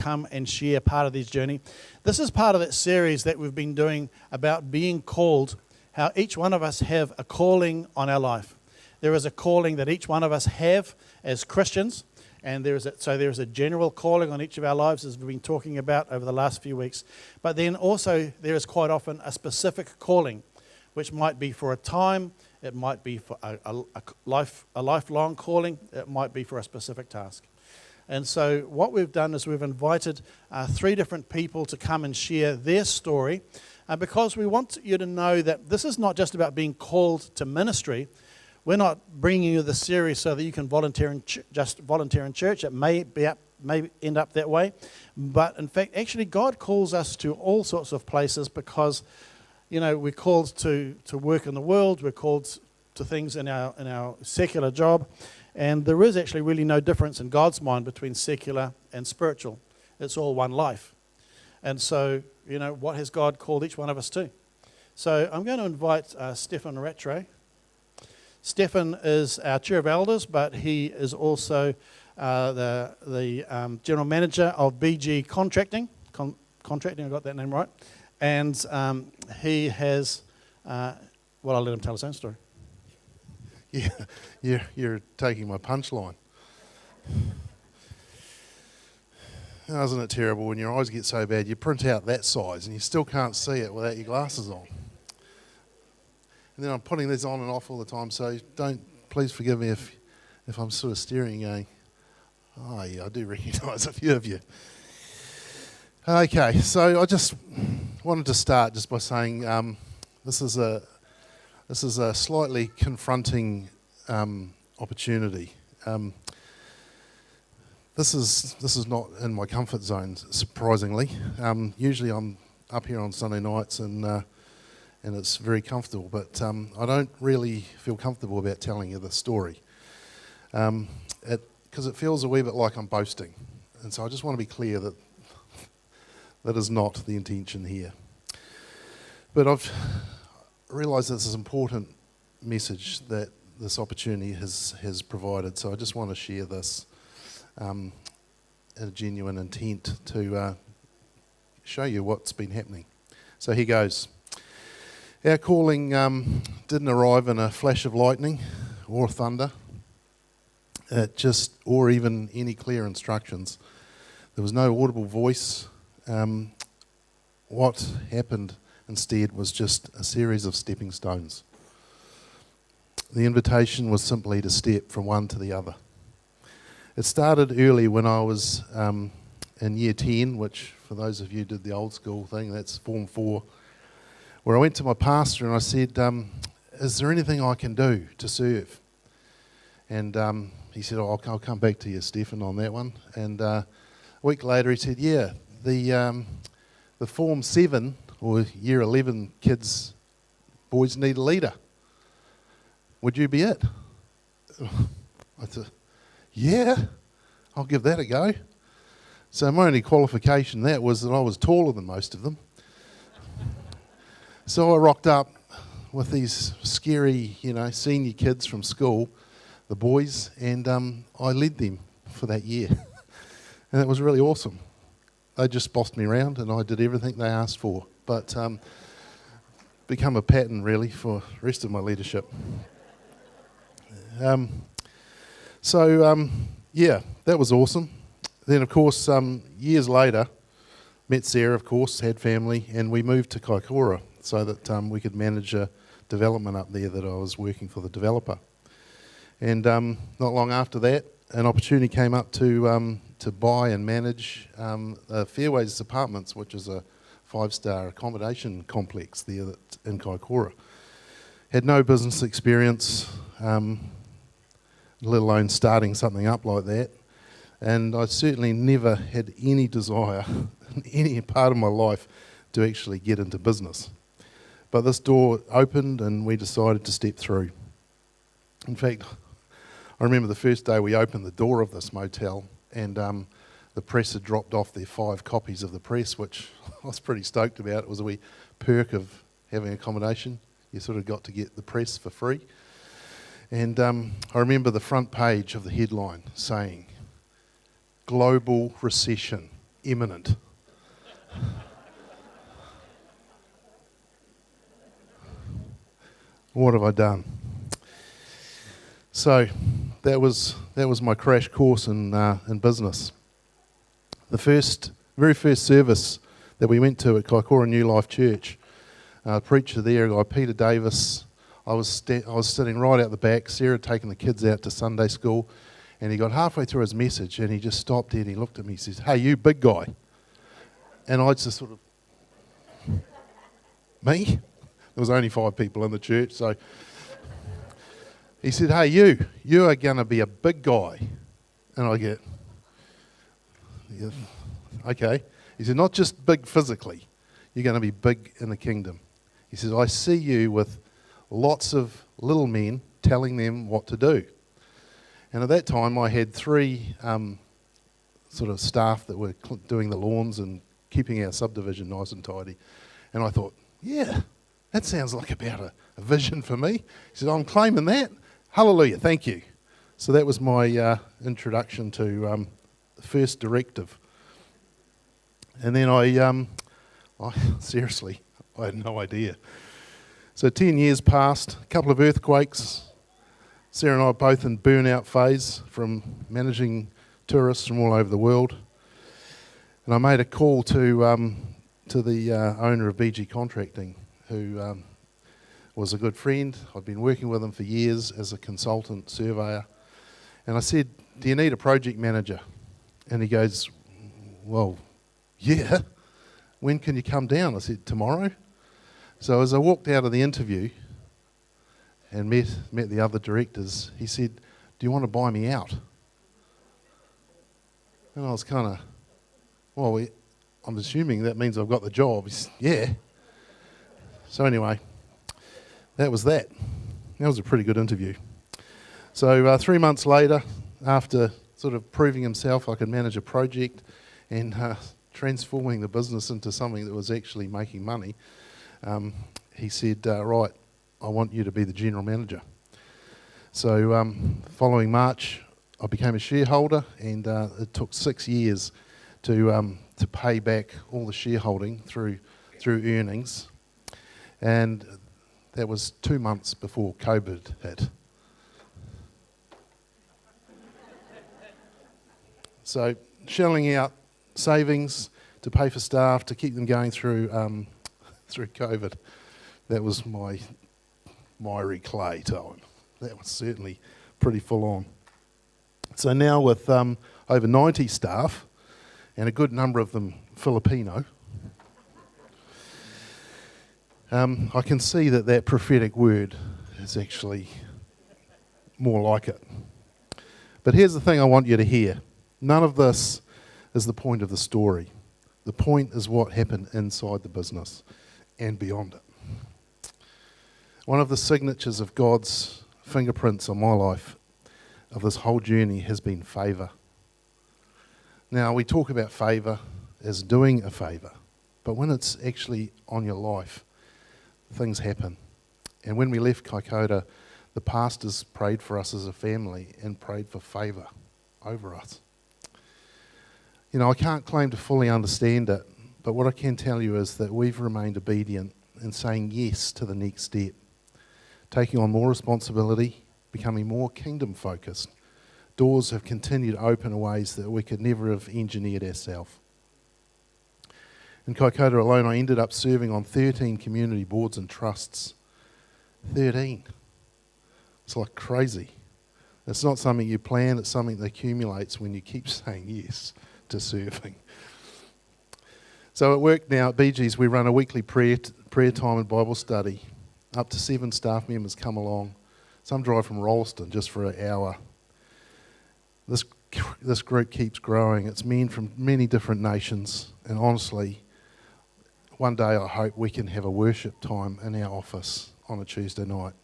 come and share part of this journey. This is part of that series that we've been doing about being called, how each one of us have a calling on our life. There is a calling that each one of us have as Christians, and there is a general calling on each of our lives, as we've been talking about over the last few weeks. But then also there is quite often a specific calling, which might be for a time, it might be for a lifelong calling, it might be for a specific task. And so what we've done is we've invited 3 different people to come and share their story, because we want you to know that this is not just about being called to ministry. We're not bringing you the series so that you can volunteer in church. It may end up that way, but in fact, actually, God calls us to all sorts of places because, we're called to work in the world. We're called to things in our secular job. And there is actually really no difference in God's mind between secular and spiritual. It's all one life. And so, what has God called each one of us to? So I'm going to invite Stefan Rattray. Stefan is our Chair of Elders, but he is also the General Manager of BG Contracting. Contracting, I got that name right. And he has, I'll let him tell his own story. Yeah, you're taking my punchline. Isn't it terrible when your eyes get so bad you print out that size and you still can't see it without your glasses on? And then I'm putting these on and off all the time, so please forgive me if I'm sort of staring and going, oh yeah, I do recognise a few of you. Okay, so I just wanted to start just by saying this is a slightly confronting opportunity. This is not in my comfort zone, surprisingly. Usually I'm up here on Sunday nights and it's very comfortable, but I don't really feel comfortable about telling you the story because it feels a wee bit like I'm boasting, and so I just want to be clear that that is not the intention here. But I've realised this is an important message that this opportunity has provided, so I just want to share this in a genuine intent to show you what's been happening. So here goes. Our calling didn't arrive in a flash of lightning or thunder, or even any clear instructions. There was no audible voice. What happened instead was just a series of stepping stones. The invitation was simply to step from one to the other. It started early when I was in year 10, which for those of you who did the old school thing, that's Form 4, where I went to my pastor and I said, is there anything I can do to serve? And he said, I'll come back to you, Stephen, on that one. And a week later he said, yeah, the Form 7 or Year 11 boys need a leader. Would you be it? I said, yeah, I'll give that a go. So my only qualification that was that I was taller than most of them. So I rocked up with these scary, senior kids from school, the boys, and I led them for that year. And it was really awesome. They just bossed me around and I did everything they asked for. But become a pattern, really, for the rest of my leadership. Yeah, that was awesome. Then, of course, years later, met Sarah, of course, had family, and we moved to Kaikoura so that we could manage a development up there that I was working for the developer. And not long after that, an opportunity came up to buy and manage Fairways Apartments, which is a 5-star accommodation complex there in Kaikoura. Had no business experience, let alone starting something up like that. And I certainly never had any desire in any part of my life to actually get into business. But this door opened and we decided to step through. In fact, I remember the first day we opened the door of this motel and the press had dropped off their 5 copies of the press, which I was pretty stoked about. It was a wee perk of having accommodation. You sort of got to get the press for free. And I remember the front page of the headline saying, "Global Recession imminent. What have I done? So that was my crash course in business. The very first service that we went to at Kaikoura New Life Church, preacher there, a guy Peter Davis. I was sitting right out the back. Sarah had taken the kids out to Sunday school, and he got halfway through his message, and he just stopped there and he looked at me. He says, "Hey, you big guy," and I just sort of, me? There was only 5 people in the church, so he said, "Hey, you are going to be a big guy," and I get, yeah, okay. He said, "Not just big physically, you're going to be big in the kingdom." He says, "I see you with lots of little men telling them what to do." And at that time, I had 3 sort of staff that were doing the lawns and keeping our subdivision nice and tidy. And I thought, yeah, that sounds like about a vision for me. He said, "I'm claiming that. Hallelujah, thank you." So that was my introduction to the first directive. And then I seriously, I had no idea. So 10 years passed, a couple of earthquakes. Sarah and I are both in burnout phase from managing tourists from all over the world. And I made a call to the owner of BG Contracting, who was a good friend. I'd been working with him for years as a consultant surveyor. And I said, "Do you need a project manager?" And he goes, "Well, yeah. When can you come down?" I said, "Tomorrow." So as I walked out of the interview and met the other directors, he said, "Do you want to buy me out?" And I was kind of, well, I'm assuming that means I've got the job. He said, "Yeah." So anyway, that was that. That was a pretty good interview. So 3 months later, after sort of proving himself I could manage a project and transforming the business into something that was actually making money, he said, "Right, I want you to be the general manager." So following March, I became a shareholder, and it took 6 years to pay back all the shareholding through earnings, and that was 2 months before COVID hit. So shelling out savings to pay for staff to keep them going through COVID, that was my miry clay time. That was certainly pretty full on. So now with over 90 staff, and a good number of them Filipino, I can see that prophetic word is actually more like it. But here's the thing I want you to hear. None of this is the point of the story. The point is what happened inside the business and beyond it. One of the signatures of God's fingerprints on my life of this whole journey has been favour. Now, we talk about favour as doing a favour, but when it's actually on your life, things happen. And when we left Kaikoura, the pastors prayed for us as a family and prayed for favour over us. You know, I can't claim to fully understand it, but what I can tell you is that we've remained obedient in saying yes to the next step, taking on more responsibility, becoming more kingdom focused. Doors have continued to open in ways that we could never have engineered ourselves. In Kaikoura alone, I ended up serving on 13 community boards and trusts. 13. It's like crazy. It's not something you plan, it's something that accumulates when you keep saying yes to serving. So at work now at BG's, we run a weekly prayer time and Bible study. Up to 7 staff members come along. Some drive from Rolleston just for an hour. This group keeps growing. It's men from many different nations, and honestly, one day I hope we can have a worship time in our office on a Tuesday night.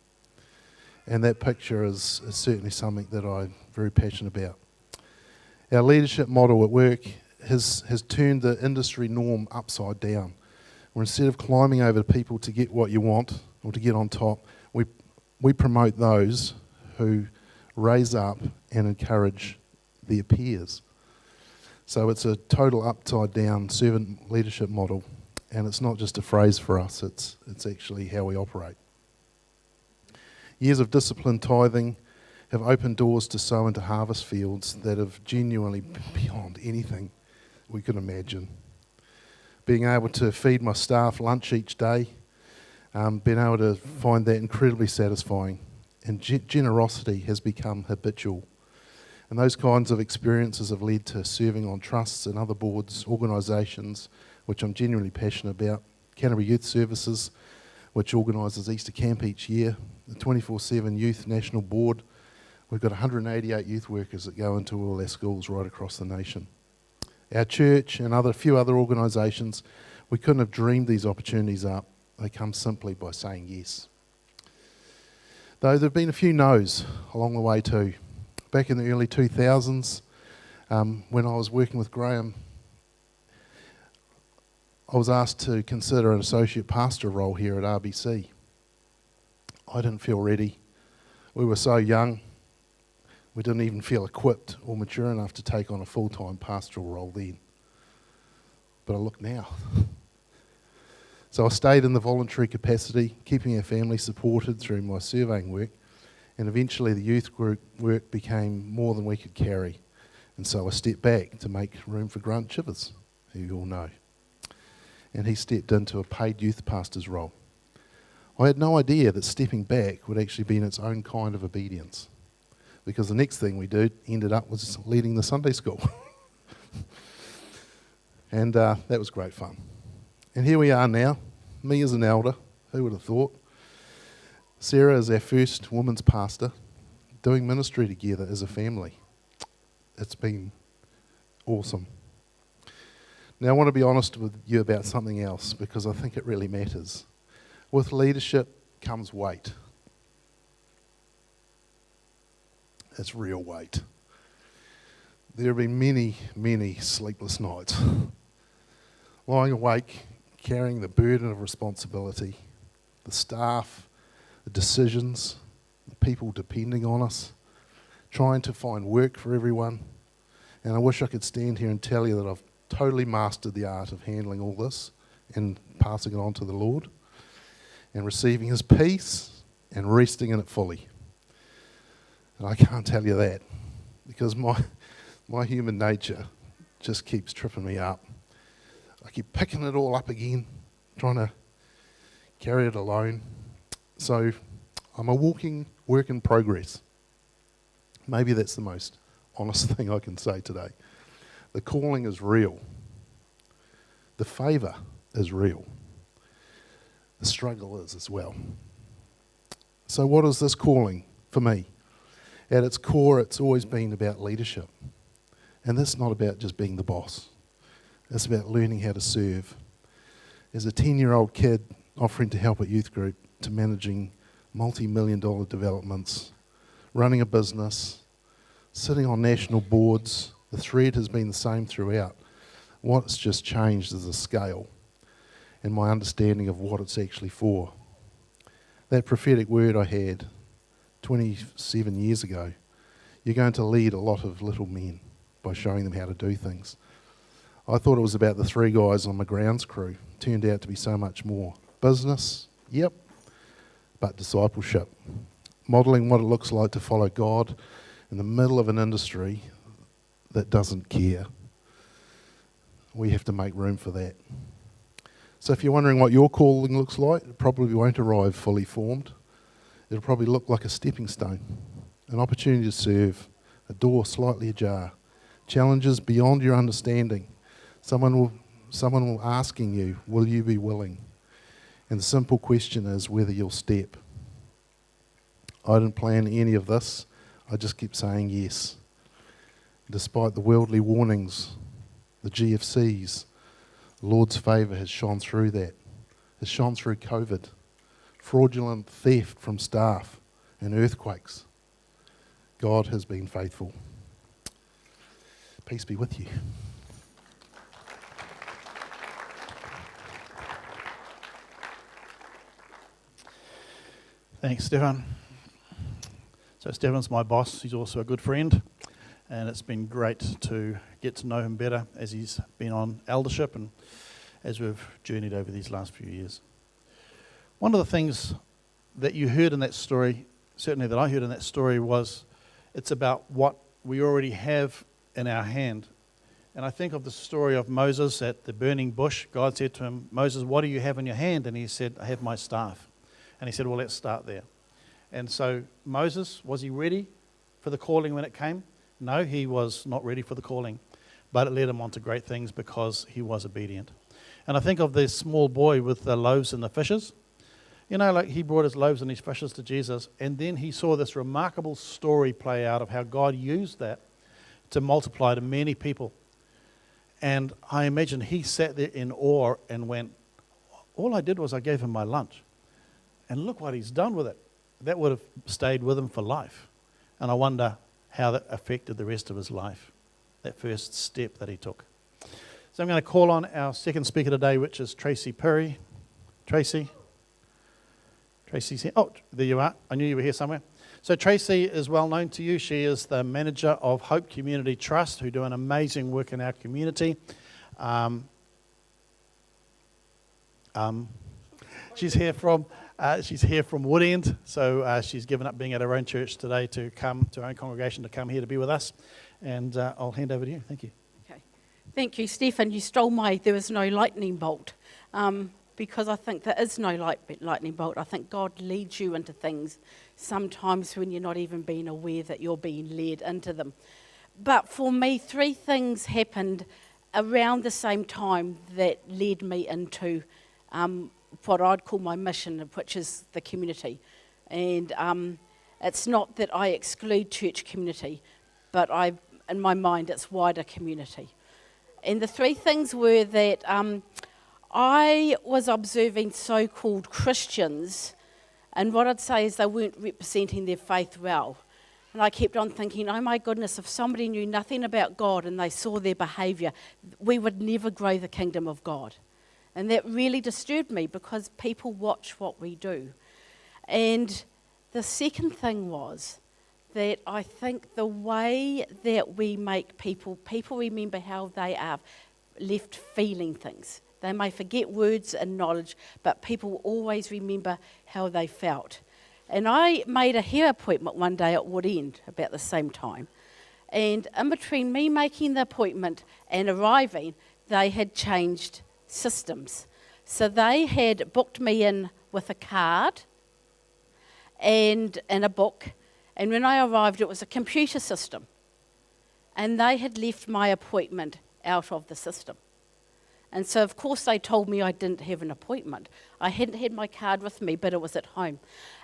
And that picture is certainly something that I'm very passionate about. Our leadership model at work has turned the industry norm upside down, where instead of climbing over people to get what you want or to get on top, we promote those who raise up and encourage their peers. So it's a total upside down servant leadership model, and it's not just a phrase for us, it's actually how we operate. Years of disciplined tithing have opened doors to sow into harvest fields that have genuinely beyond anything we could imagine. Being able to feed my staff lunch each day, being able to find that incredibly satisfying, and generosity has become habitual. And those kinds of experiences have led to serving on trusts and other boards, organisations, which I'm genuinely passionate about. Canterbury Youth Services, which organises Easter Camp each year. The 24/7 Youth National Board. We've got 188 youth workers that go into all our schools right across the nation. Our church and a few other organisations, we couldn't have dreamed these opportunities up. They come simply by saying yes. Though there have been a few no's along the way too. Back in the early 2000s, when I was working with Graham, I was asked to consider an associate pastor role here at RBC. I didn't feel ready. We were so young. We didn't even feel equipped or mature enough to take on a full-time pastoral role then. But I look now. So I stayed in the voluntary capacity, keeping our family supported through my surveying work, and eventually the youth group work became more than we could carry. And so I stepped back to make room for Grant Chivers, who you all know. And he stepped into a paid youth pastor's role. I had no idea that stepping back would actually be in its own kind of obedience, because the next thing we did ended up was leading the Sunday school. And that was great fun. And here we are now, me as an elder, who would have thought? Sarah is our first woman's pastor, doing ministry together as a family. It's been awesome. Now I want to be honest with you about something else, because I think it really matters. With leadership comes weight. It's real weight. There have been many, many sleepless nights. Lying awake, carrying the burden of responsibility, the staff, the decisions, the people depending on us, trying to find work for everyone. And I wish I could stand here and tell you that I've totally mastered the art of handling all this and passing it on to the Lord and receiving His peace and resting in it fully. And I can't tell you that, because my human nature just keeps tripping me up. I keep picking it all up again, trying to carry it alone. So I'm a walking work in progress. Maybe that's the most honest thing I can say today. The calling is real. The favour is real. The struggle is as well. So what is this calling for me? At its core, it's always been about leadership. And that's not about just being the boss. It's about learning how to serve. As a 10-year-old kid offering to help at youth group, to managing multi-million-dollar developments, running a business, sitting on national boards, the thread has been the same throughout. What's just changed is the scale and my understanding of what it's actually for. That prophetic word I had 27 years ago, you're going to lead a lot of little men by showing them how to do things. I thought it was about the 3 guys on my grounds crew. Turned out to be so much more. Business, yep, but discipleship. Modelling what it looks like to follow God in the middle of an industry that doesn't care. We have to make room for that. So if you're wondering what your calling looks like, it probably won't arrive fully formed. It'll probably look like a stepping stone, an opportunity to serve, a door slightly ajar, challenges beyond your understanding. Someone will asking you, will you be willing? And the simple question is whether you'll step. I didn't plan any of this. I just kept saying yes. Despite the worldly warnings, the GFCs, the Lord's favour has shone through that. Has shone through COVID, fraudulent theft from staff, and earthquakes. God has been faithful. Peace be with you. Thanks, Stefan. So Stefan's my boss. He's also a good friend. and it's been great to get to know him better as he's been on eldership and as we've journeyed over these last few years. One of the things that you heard in that story, certainly that I heard in that story, was it's about what we already have in our hand. And I think of the story of Moses at the burning bush. God said to him, Moses, what do you have in your hand? And he said, I have my staff. And he said, well, let's start there. And so Moses, was he ready for the calling when it came? No, he was not ready for the calling. But it led him on to great things because he was obedient. And I think of this small boy with the loaves and the fishes. You know, like he brought his loaves and his fishes to Jesus, and then he saw this remarkable story play out of how God used that to multiply to many people. And I imagine he sat there in awe and went, all I did was I gave him my lunch. And look what he's done with it. That would have stayed with him for life. And I wonder how that affected the rest of his life, that first step that he took. So I'm going to call on our second speaker today, which is Tracy Perry. Tracy's here. Oh, there you are. I knew you were here somewhere. So Tracy is well known to you. She is the manager of Hope Community Trust, who do an amazing work in our community. She's here from Woodend, so she's given up being at her own church today to come to her own congregation to come here to be with us. And I'll hand over to you. Thank you. Okay, thank you, Stephen. You stole my "there was no lightning bolt," because I think there is no lightning bolt. I think God leads you into things sometimes when you're not even being aware that you're being led into them. But for me, 3 things happened around the same time that led me into what I'd call my mission, which is the community. And it's not that I exclude church community, but in my mind it's wider community. And the 3 things were that I was observing so-called Christians, and what I'd say is they weren't representing their faith well. And I kept on thinking, oh my goodness, if somebody knew nothing about God and they saw their behaviour, we would never grow the kingdom of God. And that really disturbed me because people watch what we do. And the second thing was that I think the way that we make people remember how they are left feeling things. They may forget words and knowledge, but people will always remember how they felt. And I made a hair appointment one day at Woodend about the same time. And in between me making the appointment and arriving, they had changed systems. So they had booked me in with a card and a book. And when I arrived, it was a computer system. And they had left my appointment out of the system. And so, of course, they told me I didn't have an appointment. I hadn't had my card with me, but it was at home.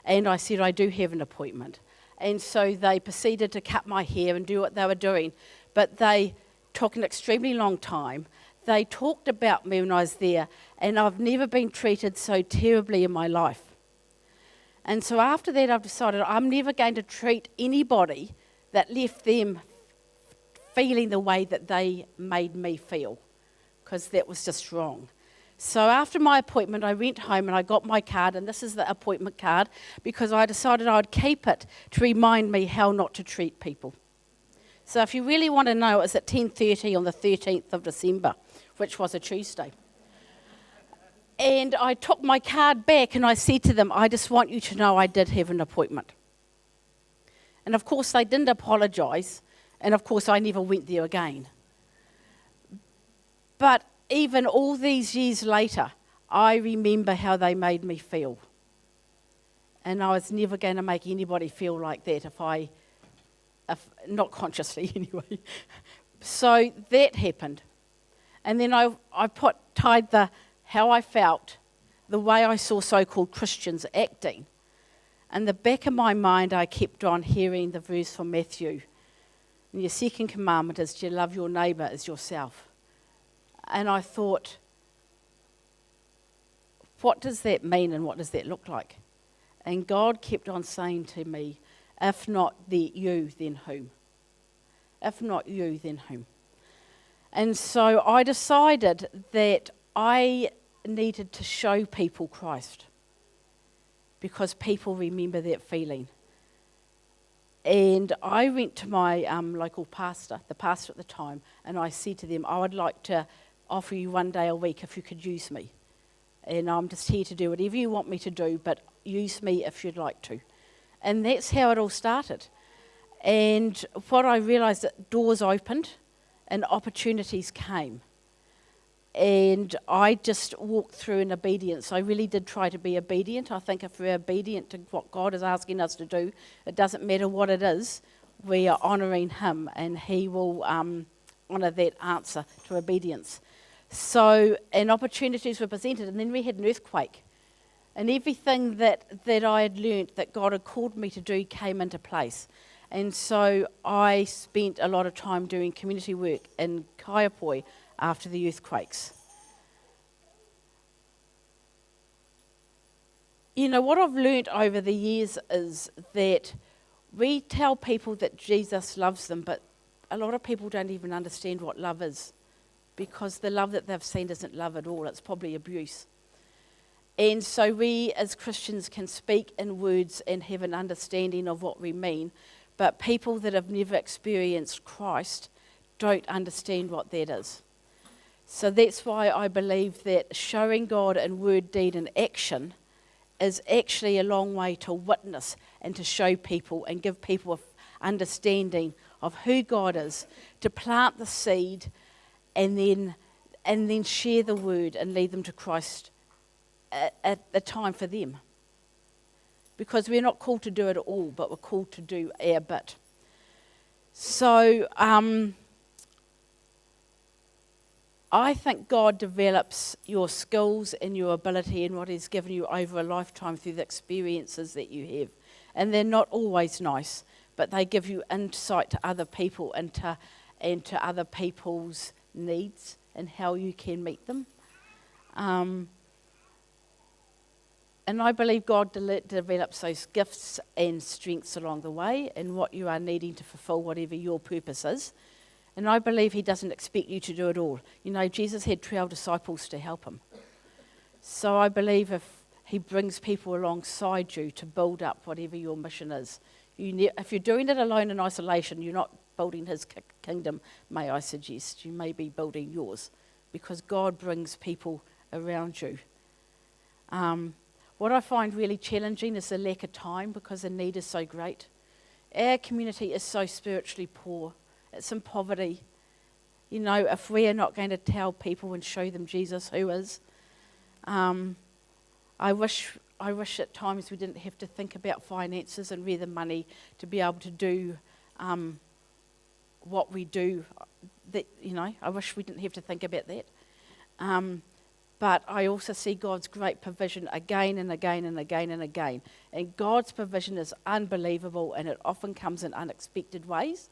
And I said, I do have an appointment. And so they proceeded to cut my hair and do what they were doing. But they took an extremely long time. They talked about me when I was there, and I've never been treated so terribly in my life. And so after that, I've decided I'm never going to treat anybody that left them feeling the way that they made me feel, because that was just wrong. So after my appointment, I went home and I got my card, and this is the appointment card, because I decided I'd keep it to remind me how not to treat people. So if you really want to know, it was at 10:30 on the 13th of December, which was a Tuesday. And I took my card back and I said to them, I just want you to know I did have an appointment. And of course they didn't apologise, and of course I never went there again. But even all these years later, I remember how they made me feel. And I was never going to make anybody feel like that if not consciously anyway. So that happened. And then I tied how I felt, the way I saw so-called Christians acting. In the back of my mind, I kept on hearing the verse from Matthew. And your second commandment is to love your neighbour as yourself. And I thought, what does that mean and what does that look like? And God kept on saying to me, if not you, then whom? If not you, then whom? And so I decided that I needed to show people Christ, because people remember that feeling. And I went to my local pastor, the pastor at the time, and I said to them, I would like to offer you 1 day a week if you could use me. And I'm just here to do whatever you want me to do, but use me if you'd like to. And that's how it all started. And what I realised, that doors opened and opportunities came. And I just walked through in obedience. I really did try to be obedient. I think if we're obedient to what God is asking us to do, it doesn't matter what it is, we are honouring Him, and He will honour that answer to obedience. So, and opportunities were presented, and then we had an earthquake. And everything that I had learnt that God had called me to do came into place. And so I spent a lot of time doing community work in Kaiapoi after the earthquakes. You know, what I've learnt over the years is that we tell people that Jesus loves them, but a lot of people don't even understand what love is, because the love that they've seen isn't love at all. It's probably abuse. And so we as Christians can speak in words and have an understanding of what we mean, but people that have never experienced Christ don't understand what that is. So that's why I believe that showing God in word, deed and action is actually a long way to witness and to show people and give people an understanding of who God is, to plant the seed and then share the word and lead them to Christ at the time for them. Because we're not called to do it all, but we're called to do our bit. So I think God develops your skills and your ability and what He's given you over a lifetime through the experiences that you have. And they're not always nice, but they give you insight to other people and to other people's needs and how you can meet them. And I believe God develops those gifts and strengths along the way and what you are needing to fulfill whatever your purpose is. And I believe He doesn't expect you to do it all. You know, Jesus had 12 disciples to help Him. So I believe if He brings people alongside you to build up whatever your mission is, if you're doing it alone in isolation, you're not building His kingdom, may I suggest. You may be building yours, because God brings people around you. What I find really challenging is the lack of time, because the need is so great. Our community is so spiritually poor. It's in poverty. You know, if we are not going to tell people and show them Jesus who is, I wish at times we didn't have to think about finances and where the money to be able to do what we do. That, you know, I wish we didn't have to think about that. But I also see God's great provision again and again and again and again. And God's provision is unbelievable, and it often comes in unexpected ways.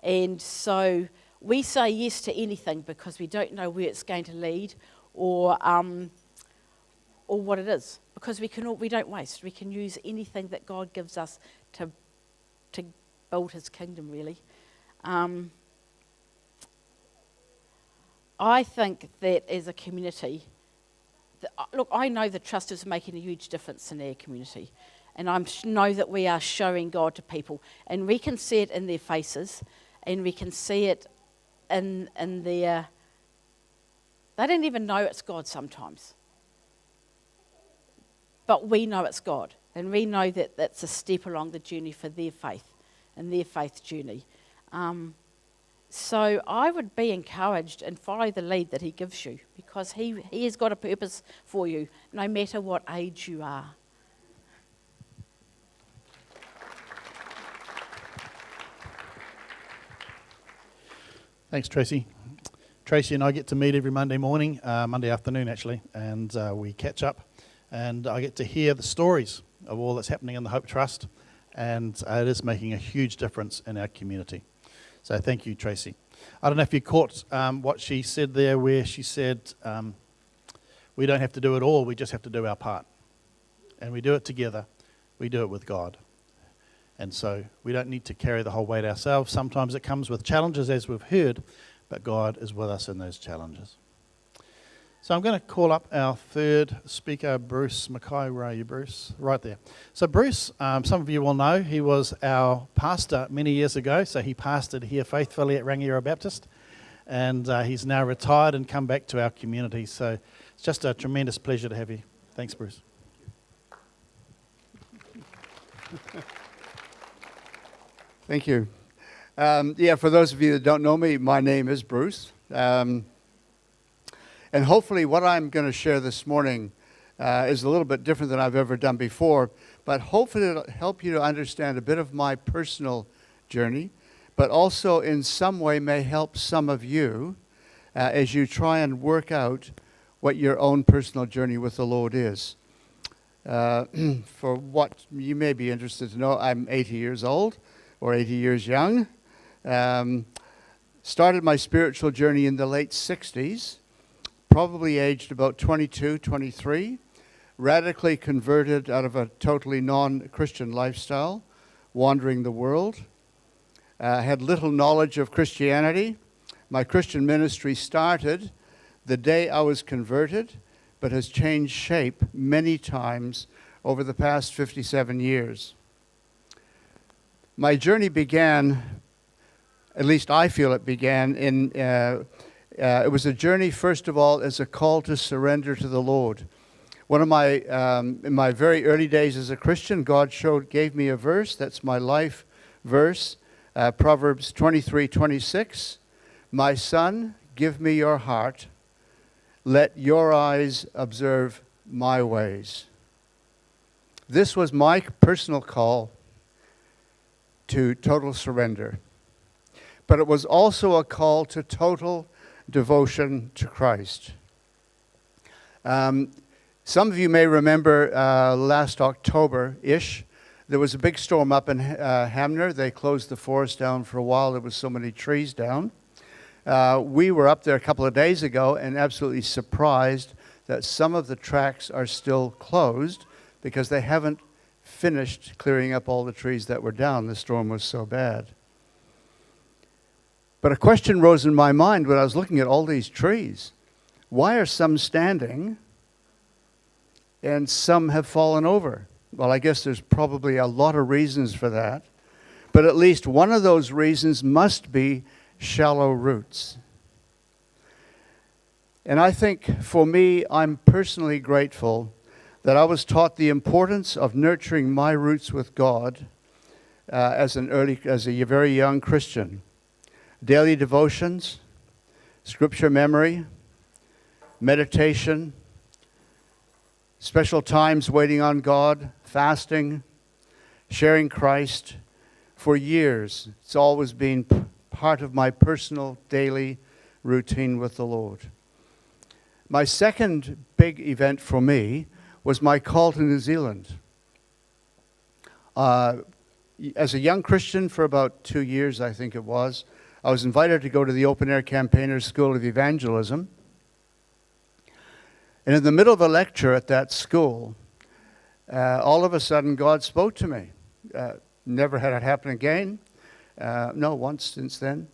And so we say yes to anything because we don't know where it's going to lead or what it is. Because we don't waste. We can use anything that God gives us to build His kingdom, really. I think that as a community, look, I know the Trust is making a huge difference in our community, and I know that we are showing God to people, and we can see it in their faces, and we can see it in their. They don't even know it's God sometimes, but we know it's God, and we know that that's a step along the journey for their faith and their faith journey. So I would be encouraged and follow the lead that He gives you, because He has got a purpose for you, no matter what age you are. Thanks, Tracy. Tracy and I get to meet every Monday morning, Monday afternoon actually, and we catch up, and I get to hear the stories of all that's happening in the Hope Trust, and it is making a huge difference in our community. So thank you, Tracy. I don't know if you caught what she said there, where she said, we don't have to do it all, we just have to do our part. And we do it together, we do it with God. And so we don't need to carry the whole weight ourselves. Sometimes it comes with challenges, as we've heard, but God is with us in those challenges. So I'm going to call up our third speaker, Bruce Mackay. Where are you, Bruce? Right there. So Bruce, some of you will know, he was our pastor many years ago. So he pastored here faithfully at Rangiora Baptist. And he's now retired and come back to our community. So it's just a tremendous pleasure to have you. Thanks, Bruce. Thank you. For those of you that don't know me, my name is Bruce. And hopefully what I'm going to share this morning is a little bit different than I've ever done before, but hopefully it'll help you to understand a bit of my personal journey, but also in some way may help some of you as you try and work out what your own personal journey with the Lord is. For what you may be interested to know, I'm 80 years old, or 80 years young. Started my spiritual journey in the late 60s. Probably aged about 22, 23, radically converted out of a totally non-Christian lifestyle, wandering the world. Had little knowledge of Christianity. My Christian ministry started the day I was converted, but has changed shape many times over the past 57 years. My journey began, at least I feel it began, it was a journey, first of all, as a call to surrender to the Lord. One of my, in my very early days as a Christian, God gave me a verse, that's my life verse, Proverbs 23:26. My son, give me your heart, let your eyes observe my ways. This was my personal call to total surrender. But it was also a call to total devotion to Christ. Some of you may remember last October-ish, there was a big storm up in Hamner. They closed the forest down for a while. There was so many trees down. We were up there a couple of days ago and absolutely surprised that some of the tracks are still closed because they haven't finished clearing up all the trees that were down. The storm was so bad. But a question rose in my mind when I was looking at all these trees. Why are some standing and some have fallen over? Well, I guess there's probably a lot of reasons for that. But at least one of those reasons must be shallow roots. And I think for me, I'm personally grateful that I was taught the importance of nurturing my roots with God as a very young Christian. Daily devotions, scripture memory, meditation, special times waiting on God, fasting, sharing Christ. For years, it's always been part of my personal daily routine with the Lord. My second big event for me was my call to New Zealand. As a young Christian for about 2 years, I think it was, I was invited to go to the Open Air Campaigners School of Evangelism. And in the middle of a lecture at that school, all of a sudden God spoke to me. Never had it happen again. Once since then.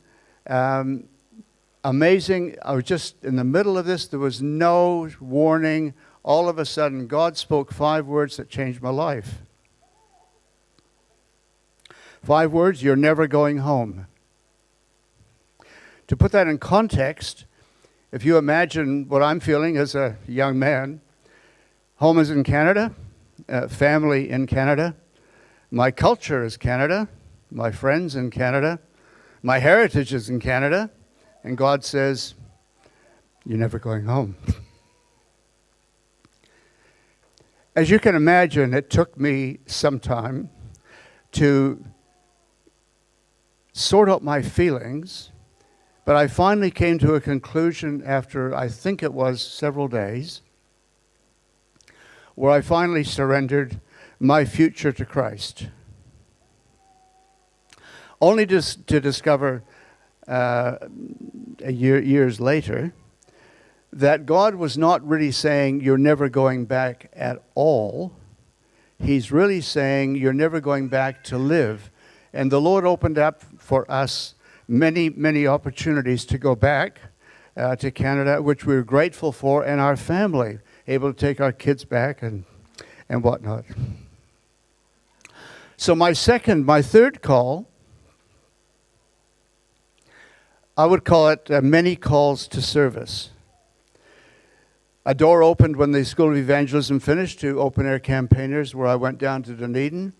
Amazing. I was just in the middle of this. There was no warning. All of a sudden, God spoke 5 words that changed my life. 5 words, you're never going home. To put that in context, if you imagine what I'm feeling as a young man, home is in Canada, family in Canada, my culture is Canada, my friends in Canada, my heritage is in Canada, and God says, you're never going home. As you can imagine, it took me some time to sort out my feelings, but I finally came to a conclusion after, I think it was several days, where I finally surrendered my future to Christ. Only to discover years later that God was not really saying you're never going back at all. He's really saying you're never going back to live. And the Lord opened up for us many, many opportunities to go back to Canada, which we were grateful for, and our family, able to take our kids back and whatnot. So my third call, I would call it many calls to service. A door opened when the School of Evangelism finished to Open Air Campaigners, where I went down to Dunedin.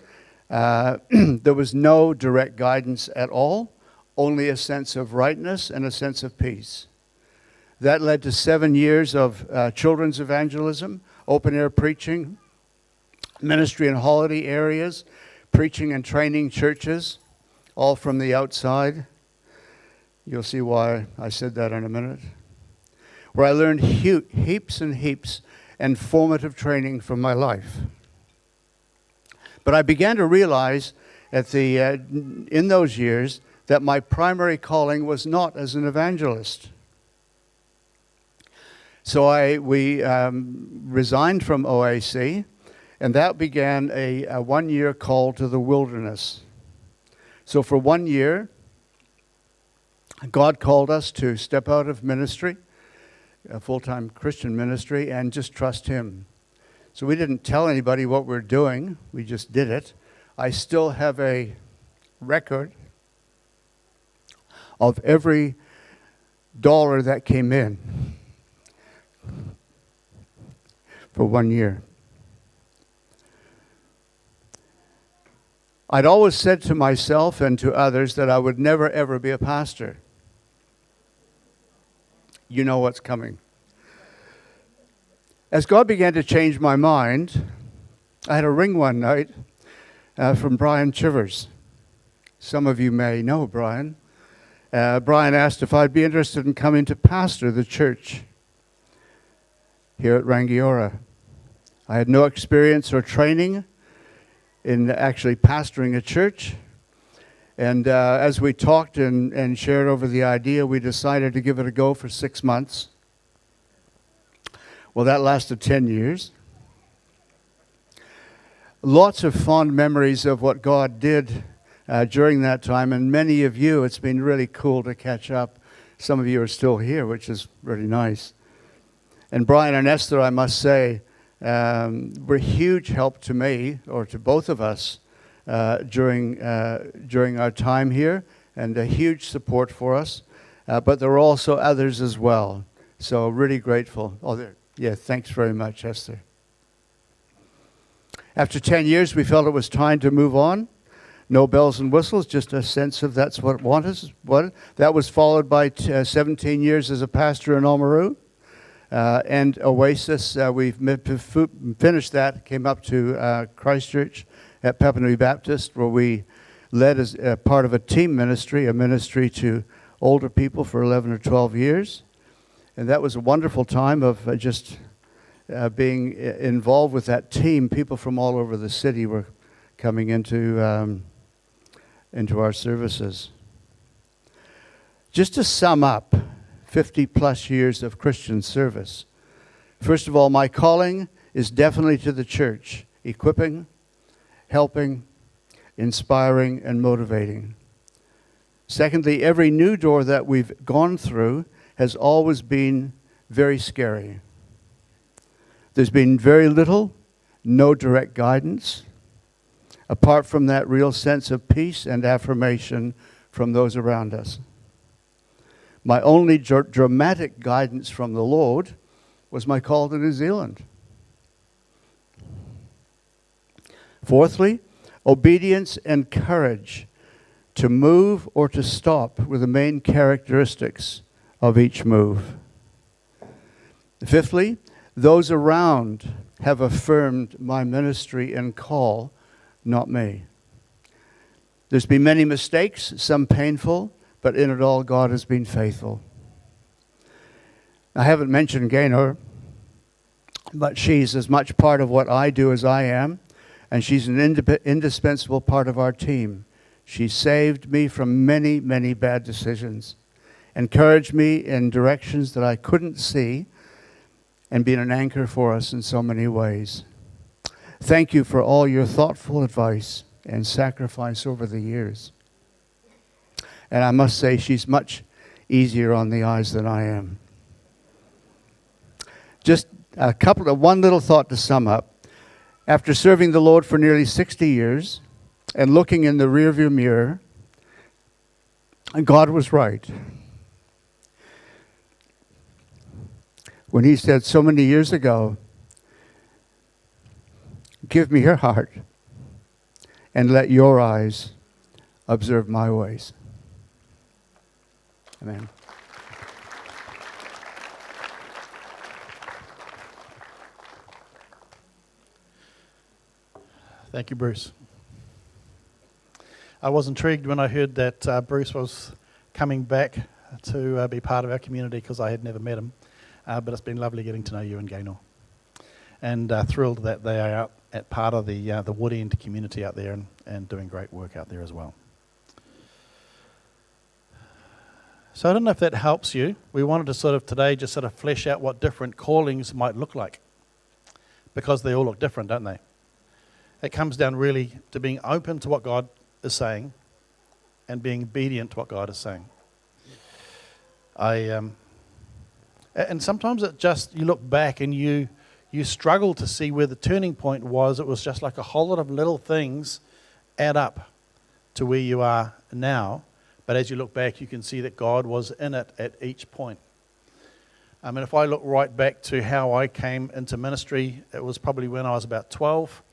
There was no direct guidance at all, only a sense of rightness and a sense of peace. That led to 7 years of children's evangelism, open air preaching, ministry in holiday areas, preaching and training churches, all from the outside. You'll see why I said that in a minute. Where I learned heaps and heaps and formative training from my life. But I began to realize in those years that my primary calling was not as an evangelist. So we resigned from OAC, and that began a 1-year call to the wilderness. So for 1 year, God called us to step out of ministry, a full-time Christian ministry, and just trust Him. So we didn't tell anybody what we're doing. We just did it. I still have a record of every dollar that came in for 1 year. I'd always said to myself and to others that I would never, ever be a pastor. You know what's coming. As God began to change my mind, I had a ring one night from Brian Chivers. Some of you may know Brian. Brian asked if I'd be interested in coming to pastor the church here at Rangiora. I had no experience or training in actually pastoring a church. And as we talked and shared over the idea, we decided to give it a go for 6 months. Well, that lasted 10 years. Lots of fond memories of what God did during that time, and many of you, it's been really cool to catch up. Some of you are still here, which is really nice. And Brian and Esther, I must say, were a huge help to me, or to both of us, during our time here, and a huge support for us. But there were also others as well. So really grateful. Oh, there. Yeah, thanks very much, Esther. After 10 years, we felt it was time to move on. No bells and whistles, just a sense of that's what wanted. That was followed by 17 years as a pastor in Oamaru. And Oasis, we've finished that, came up to Christchurch at Papanui Baptist, where we led as part of a team ministry, a ministry to older people for 11 or 12 years. And that was a wonderful time of just being involved with that team. People from all over the city were coming into our services. Just to sum up 50 plus years of Christian service. First of all, my calling is definitely to the church, equipping, helping, inspiring, and motivating. Secondly, every new door that we've gone through has always been very scary. There's been very little, no direct guidance, apart from that real sense of peace and affirmation from those around us. My only dramatic guidance from the Lord was my call to New Zealand. Fourthly, obedience and courage to move or to stop were the main characteristics of each move. Fifthly, those around have affirmed my ministry and call, not me. There's been many mistakes, some painful, but in it all, God has been faithful. I haven't mentioned Gaynor, but she's as much part of what I do as I am, and she's an indispensable part of our team. She saved me from many, many bad decisions, encouraged me in directions that I couldn't see, and been an anchor for us in so many ways. Thank you for all your thoughtful advice and sacrifice over the years. And I must say, she's much easier on the eyes than I am. Just one little thought to sum up. After serving the Lord for nearly 60 years and looking in the rearview mirror, God was right when he said so many years ago, "Give me your heart and let your eyes observe my ways." Amen. Thank you, Bruce. I was intrigued when I heard that Bruce was coming back to be part of our community because I had never met him. But it's been lovely getting to know you and Gaynor. And thrilled that they are out at part of the Wood End community out there and doing great work out there as well. So I don't know if that helps you. We wanted to today just flesh out what different callings might look like, because they all look different, don't they? It comes down really to being open to what God is saying and being obedient to what God is saying. And sometimes it just, you look back and you struggle to see where the turning point was. It was just like a whole lot of little things add up to where you are now. But as you look back, you can see that God was in it at each point. I mean, if I look right back to how I came into ministry, it was probably when I was about 12.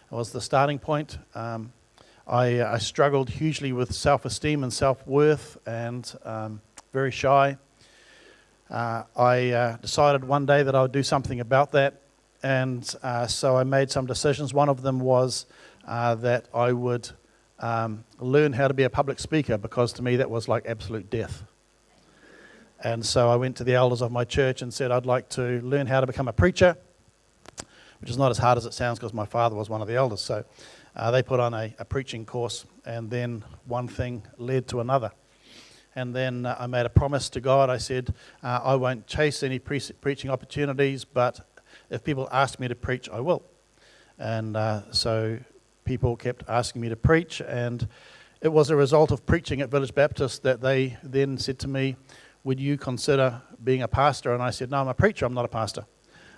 It was the starting point. I struggled hugely with self-esteem and self-worth and very shy. I decided one day that I would do something about that, and so I made some decisions. One of them was that I would learn how to be a public speaker, because to me that was like absolute death. And so I went to the elders of my church and said I'd like to learn how to become a preacher, which is not as hard as it sounds because my father was one of the elders. So they put on a preaching course, and then one thing led to another. And then I made a promise to God. I said, I won't chase any preaching opportunities, but if people ask me to preach, I will. And so people kept asking me to preach, and it was a result of preaching at Village Baptist that they then said to me, would you consider being a pastor? And I said, no, I'm a preacher, I'm not a pastor.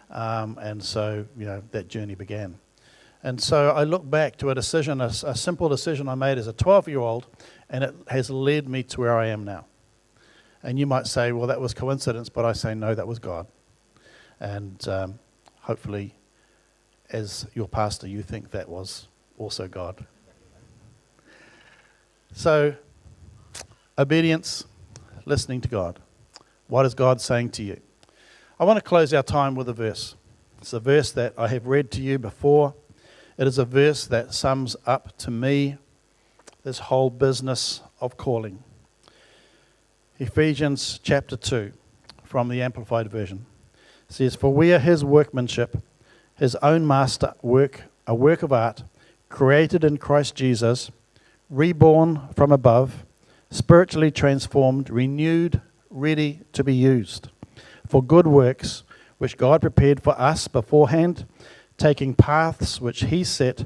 And so, that journey began. And so I look back to a decision, a simple decision I made as a 12-year-old, and it has led me to where I am now. And you might say, well, that was coincidence, but I say, no, that was God. And hopefully, as your pastor, you think that was also God. So, obedience, listening to God. What is God saying to you? I want to close our time with a verse. It's a verse that I have read to you before. It is a verse that sums up to me this whole business of calling. Ephesians chapter 2 from the Amplified Version says, "For we are his workmanship, his own master work, a work of art, created in Christ Jesus, reborn from above, spiritually transformed, renewed, ready to be used, for good works which God prepared for us beforehand, taking paths which he set,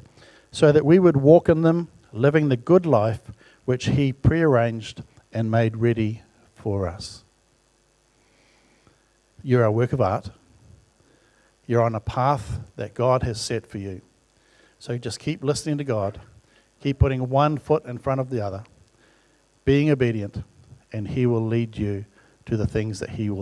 so that we would walk in them, living the good life which he prearranged and made ready for us." You're a work of art. You're on a path that God has set for you. So just keep listening to God. Keep putting one foot in front of the other, being obedient, and he will lead you to the things that he will